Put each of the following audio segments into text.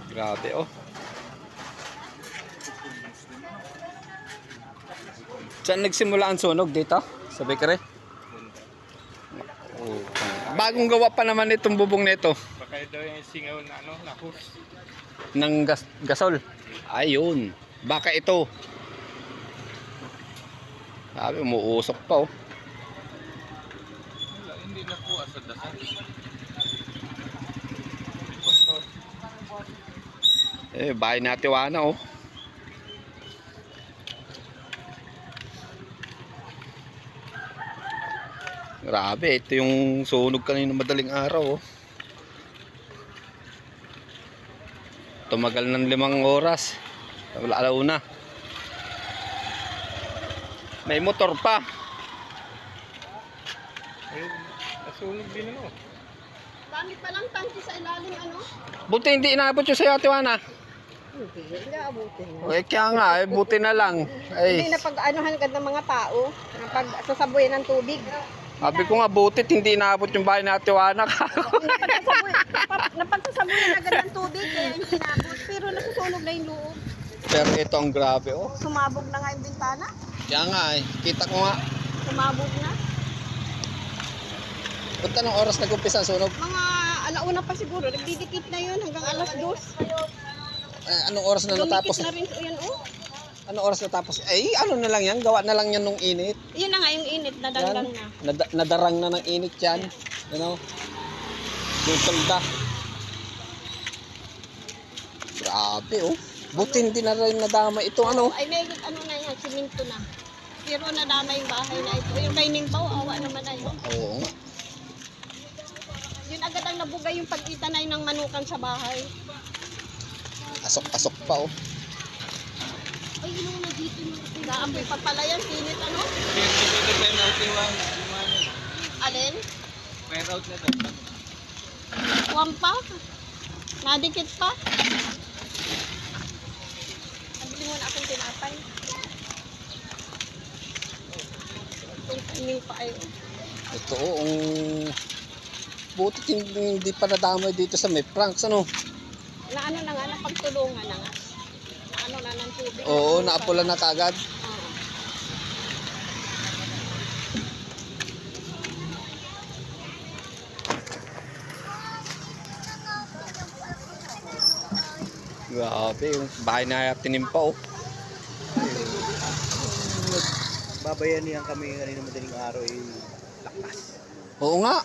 Grabe oh. Saan nagsimula ang sunog dito? Sa bakery? Oh. Bagong gawa pa naman itong bubong nito. Baka daw yung singaw na ano, na hose. Ng gasol. Ayun. Baka ito. Sabi, umuusok pa oh. Wala, hindi na po asad dasal. Eh, bahay na Tiwana oh. Grabe, ito yung sunog kanina madaling araw oh. Tumagal ng 5 oras. Wala alauna. May motor pa. Ayun, nasunog din ano. Dami pa lang tangki sa ilalim, ano? Buti hindi inaabot yung sa'yo, Tiwana. Hindi abutin. Eh, kaya nga, eh, buti na lang. Hindi Ay, na pag-anuhan agad ng mga tao, na pag-sasabuyan ng tubig. sabi ko nga, butit hindi inaabot yung bahay na Tiwana. Napagsasabuyan agad ng tubig, kaya hindi inabot. Pero nasusunog na yung loob. Pero ito ang grabe, oh. Sumabog na nga yung bintana. Kaya nga, eh, kita ko nga. Sumabog na. Punta ng oras nag-umpisa ang sunog. Mga alauna pa siguro, nagdidikit na yun hanggang alas 2. Eh, anong oras na natapos? Lumikit na rin, yan oh. Anong oras natapos? Eh, ano na lang yan? Gawa na lang yan nung init. Yun na nga yung init, nadanggang na. Nadarang na ng init yan. You know? Yung tolda. Grabe, oh. Buti hindi na rin nadama ito, ano? Ay may ano na yan, siminto na. Pero nadama yung bahay na ito. Yung dining bow, awa naman na yun. Oo nga. Yun agad ang nabugay yung pagkita na yun ng manukan sa bahay. Asok-asok pa, oh. Ay, yun na dito yung naamoy pa pala yan, pinit ano? Dito may route yung Alin? may route na daw. Kuwam pa? Nadikit pa? Nabili mo na akong tinapay. Itong timing pa ay. Ito, oh. Buti hindi pa nadamay dito sa may pranks, ano? Na ano na nga, napagtulungan na nga. Na ano na ng tubig. Oo, naapula na kaagad. Oo. Grabe, yung bahay na tinimpa, oh. Babayanihan kami kanina madaling araw yung lakas. Oo nga.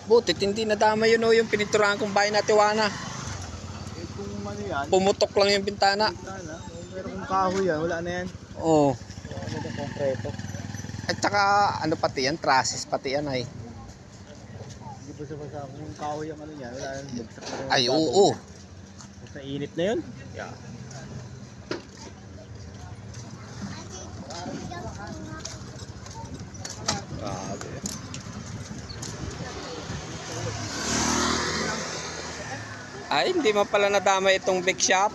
Butit hindi nadama yun, oh, yung piniturahan kong bahay na Tiwana. Eh kung ano yan, Pumutok lang yung bintana. sana, pero kung kahoy yan, wala na yan. Oo. Ano na konkreto? At saka, ano pati yan? Trusses pati yan, ay. Hindi ba sa kung kahoy ang ano yan, wala na, bagsak na rin. Ay, oo. Sa init na yun? Yeah. Grabe. Ay, hindi mo pala nadama itong bake shop.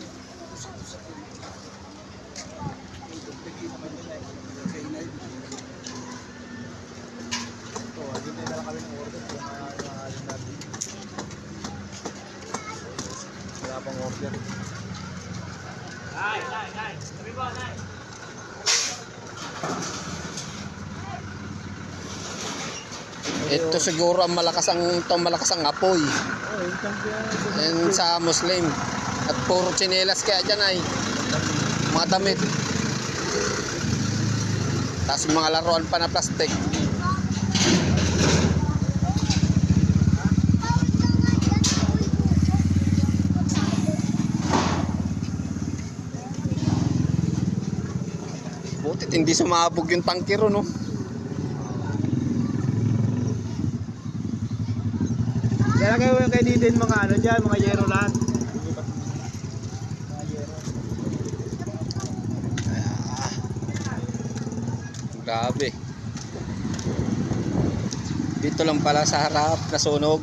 So, hindi na lang kami ng order kung natin. Wala pang order. Ito siguro ang malakas ang apoy. Oh, yung champion. Yan sa Muslim. At puro tsinelas kaya dyan ay. Mga damit. Tapos mga laruan pa na plastic. Butit hindi sumabog yung tangkero, no? Kaya kayo din mga ano dyan, mga yero lahat. Mga yero. Grabe. Dito lang pala sa harap nasunog.